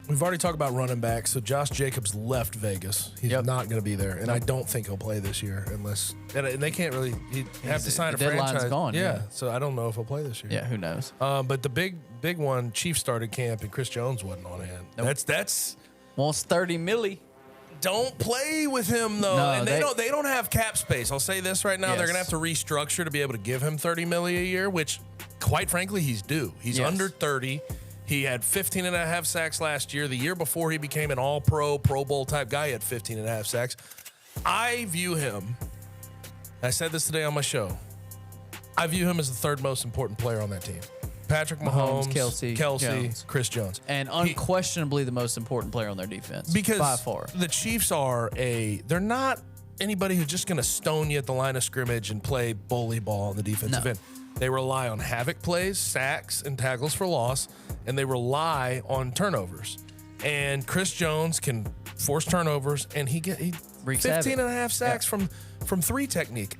We've already talked about running back. So Josh Jacobs left Vegas. He's not going to be there, and I don't think he'll play this year unless and they can't really. He'd have to sign a franchise. Gone. Yeah, so I don't know if he'll play this year. Yeah, who knows? But the big one, Chiefs started camp, and Chris Jones wasn't on hand. Nope. That's wants 30 milli. Don't play with him though, No, and they don't have cap space. I'll say this right now: they're gonna have to restructure to be able to give him $30 million a year, which, quite frankly, he's due. He's under 30. He had 15 and a half sacks last year. The year before he became an all-pro, Pro Bowl type guy, he had 15 and a half sacks. I view him, I said this today on my show, I view him as the third most important player on that team. Patrick Mahomes, Kelsey, Jones. Chris Jones. And unquestionably the most important player on their defense. Because by far. The Chiefs they're not anybody who's just going to stone you at the line of scrimmage and play bully ball on the defensive end. They rely on havoc plays, sacks, and tackles for loss, and they rely on turnovers. And Chris Jones can force turnovers, and he 15 and a half sacks from three technique.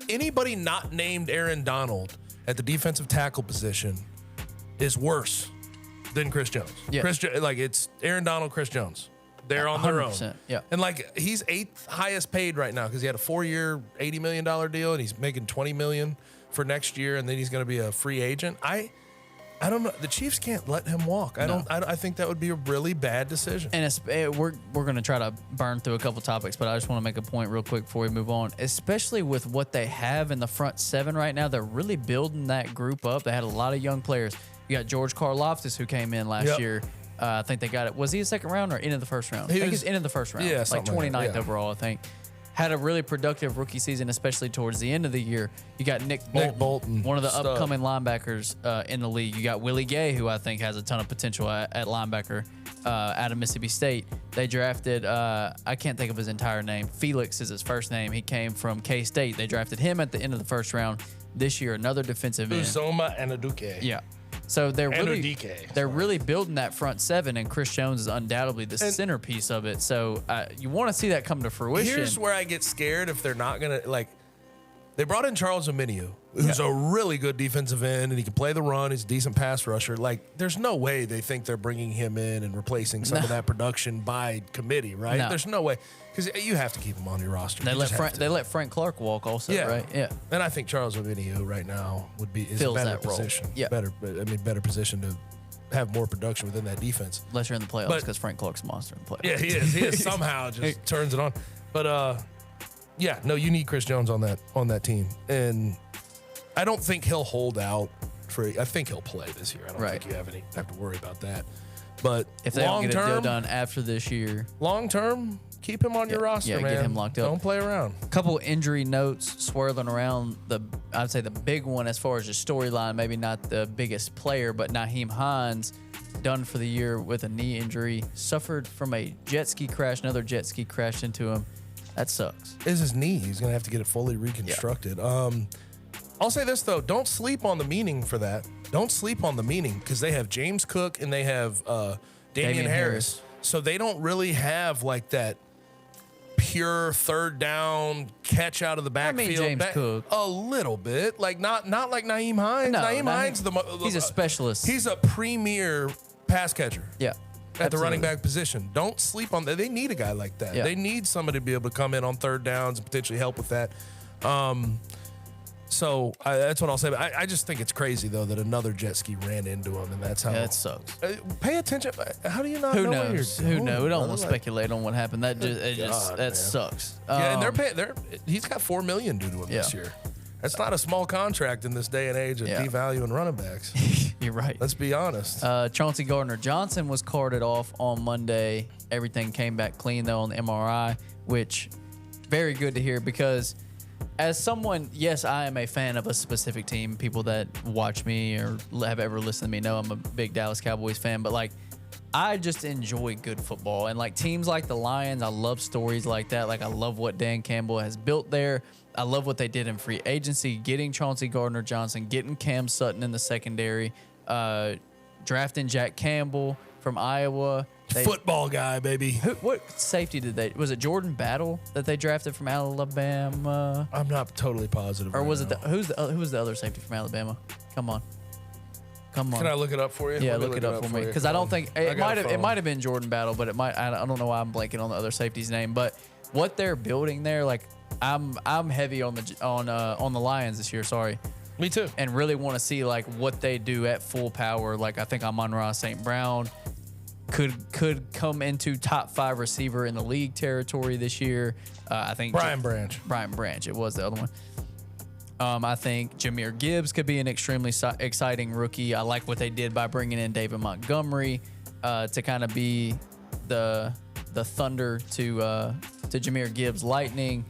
Anybody not named Aaron Donald at the defensive tackle position is worse than Chris Jones. Yeah. It's Aaron Donald, Chris Jones. They're on their own. Yeah. And he's 8th highest paid right now because he had a 4-year, $80 million deal, and he's making $20 million for next year, and then he's going to be a free agent. I don't know. The Chiefs can't let him walk. I think that would be a really bad decision. And we're going to try to burn through a couple topics, but I just want to make a point real quick before we move on. Especially with what they have in the front seven right now, they're really building that group up. They had a lot of young players. You got George Karlaftis, who came in last year. I think they got it. Was he a second round or end of the first round? I think he's end of the first round. Yeah, like 29th overall, I think. Had a really productive rookie season, especially towards the end of the year. You got Nick Bolton, one of the upcoming linebackers in the league. You got Willie Gay, who I think has a ton of potential at linebacker out of Mississippi State. They drafted, I can't think of his entire name. Felix is his first name. He came from K-State. They drafted him at the end of the first round. This year, another defensive end. Uzoma and Aduke. Yeah. So they're really building that front seven, and Chris Jones is undoubtedly the centerpiece of it. So you want to see that come to fruition. Here's where I get scared if they're not going to, they brought in Charles Omenihu, who's a really good defensive end, and he can play the run. He's a decent pass rusher. There's no way they think they're bringing him in and replacing some of that production by committee, right? No. There's no way, because you have to keep him on your roster. They let Frank Clark walk also, right? Yeah. And I think Charles Omenihu right now is Fills a better that role. position. Yeah. Better position to have more production within that defense. Unless you're in the playoffs, because Frank Clark's a monster in the playoffs. Yeah, he is. He is somehow just turns it on. But you need Chris Jones on that team, and I don't think he'll hold out I think he'll play this year. I don't think you have to worry about that. But if they don't get a deal done after this year, long term, keep him on your roster, man. Get him locked up. Don't play around. A couple injury notes swirling around. I'd say the big one as far as the storyline, maybe not the biggest player, but Nyheim Hines, done for the year with a knee injury, suffered from a jet ski crash. Another jet ski crashed into him. That sucks. It's his knee. He's going to have to get it fully reconstructed. Yeah. I'll say this, though. Don't sleep on the meaning for that. Don't sleep on the meaning, because they have James Cook and they have Damian Harris. So they don't really have that pure third down catch out of the backfield. James Cook. A little bit. Not like Nyheim Hines. No, Nyheim Hines, he's a specialist. He's a premier pass catcher. Yeah. At the running back position. Don't sleep on that. They need a guy like that. Yeah. They need somebody to be able to come in on third downs and potentially help with that. So that's what I'll say. But I just think it's crazy, though, that another jet ski ran into him, and that's how. Yeah, that sucks. Pay attention. How do you not know? Who knows? Who knows? We don't want to speculate on what happened. That sucks. Yeah, and he's got $4 million due to him this year. That's not a small contract in this day and age of devaluing running backs. You're right. Let's be honest. Chauncey Gardner-Johnson was carted off on Monday. Everything came back clean, though, on the MRI, which very good to hear, because as someone, yes, I am a fan of a specific team. People that watch me or have ever listened to me know I'm a big Dallas Cowboys fan, but I just enjoy good football. And teams like the Lions, I love stories like that. I love what Dan Campbell has built there. I love what they did in free agency, getting Chauncey Gardner-Johnson, getting Cam Sutton in the secondary, drafting Jack Campbell from Iowa. Football guy, baby. What safety was it Jordan Battle that they drafted from Alabama? I'm not totally positive. Or was it who was the other safety from Alabama? Come on. Come on. Can I look it up for you? Yeah, Let me look it up for me because I don't think it might have been Jordan Battle, but it might. I don't know why I'm blanking on the other safety's name. But what they're building there, like I'm heavy on the Lions this year. Sorry. Me too. And really want to see like what they do at full power. Like I think Amon-Ra St. Brown could come into top 5 receiver in the league territory this year. I think Brian Branch. It was the other one. I think Jahmyr Gibbs could be an extremely exciting rookie. I like what they did by bringing in David Montgomery to kind of be the thunder to Jahmyr Gibbs Lightning.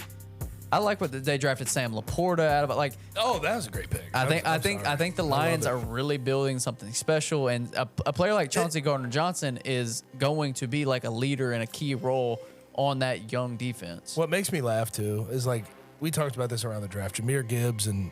I like what they drafted Sam Laporta out of it. Like, oh, that was a great pick. I think the Lions are really building something special, and a player like Chauncey Gardner-Johnson is going to be like a leader in a key role on that young defense. What makes me laugh too is like we talked about this around the draft. Jahmyr Gibbs and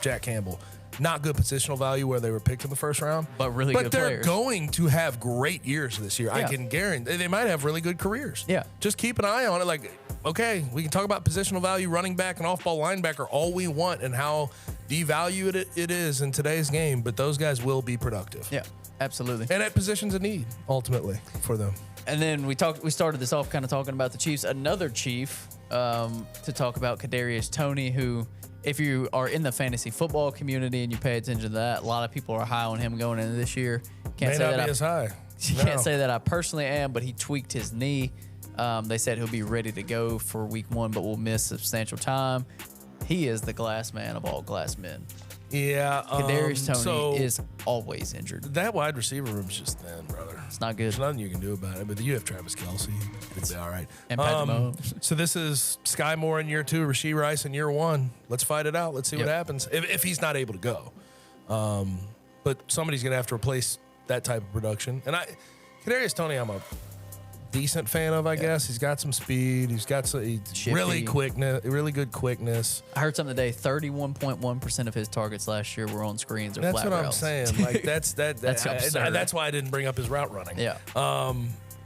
Jack Campbell, not good positional value where they were picked in the first round, but really good they're players. Going to have great years this year. Yeah. I can guarantee they might have really good careers. Yeah, just keep an eye on it. Like, okay, we can talk about positional value, running back and off-ball linebacker all we want, and how devalued it is in today's game. But those guys will be productive. Yeah, absolutely. And at positions of need, ultimately, for them. And then we started this off kind of talking about the Chiefs. Another Chief to talk about, Kadarius Toney, who, if you are in the fantasy football community and you pay attention to that, a lot of people are high on him going into this year. May not be as high. Can't say that I personally am, but he tweaked his knee. They said he'll be ready to go for week 1, but will miss substantial time. He is the glass man of all glass men. Yeah. Kadarius Toney is always injured. That wide receiver room's just thin, brother. It's not good. There's nothing you can do about it, but you have Travis Kelce. It'll be all right. And Patrick Mahomes. So this is Sky Moore in year 2, Rashee Rice in year 1. Let's fight it out. Let's see what happens if he's not able to go. But somebody's going to have to replace that type of production. And Kadarius Toney, I'm a decent fan of, I guess. He's got some speed. He's got some really good quickness. I heard something today. 31.1% of his targets last year were on screens or flat routes. That's what I'm saying. Like that's absurd. That's why I didn't bring up his route running. Yeah.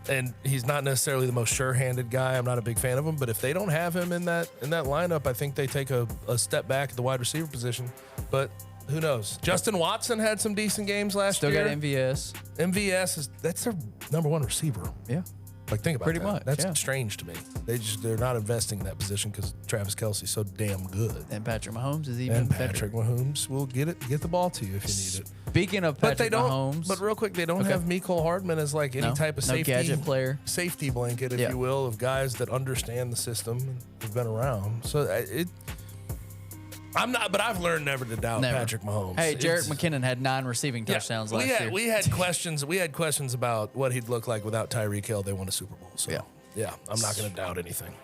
And he's not necessarily the most sure-handed guy. I'm not a big fan of him. But if they don't have him in that lineup, I think they take a step back at the wide receiver position. But who knows? Justin Watson had some decent games last year. Still got MVS. MVS that's their number 1 receiver. Yeah. Like, think about Pretty that. much, That's strange to me. They're not investing in that position because Travis Kelce's so damn good. And Patrick Mahomes is even better. Patrick Mahomes will get the ball to you if you need it. Speaking of Patrick Mahomes, but real quick, they don't have Mecole Hardman as like any type of safety gadget player, safety blanket, if you will, of guys that understand the system and have been around. So I'm not, but I've learned never to doubt Patrick Mahomes. Hey, Jerick McKinnon had 9 receiving touchdowns last year. We had questions about what he'd look like without Tyreek Hill. They won a Super Bowl. So yeah, I'm not going to doubt anything.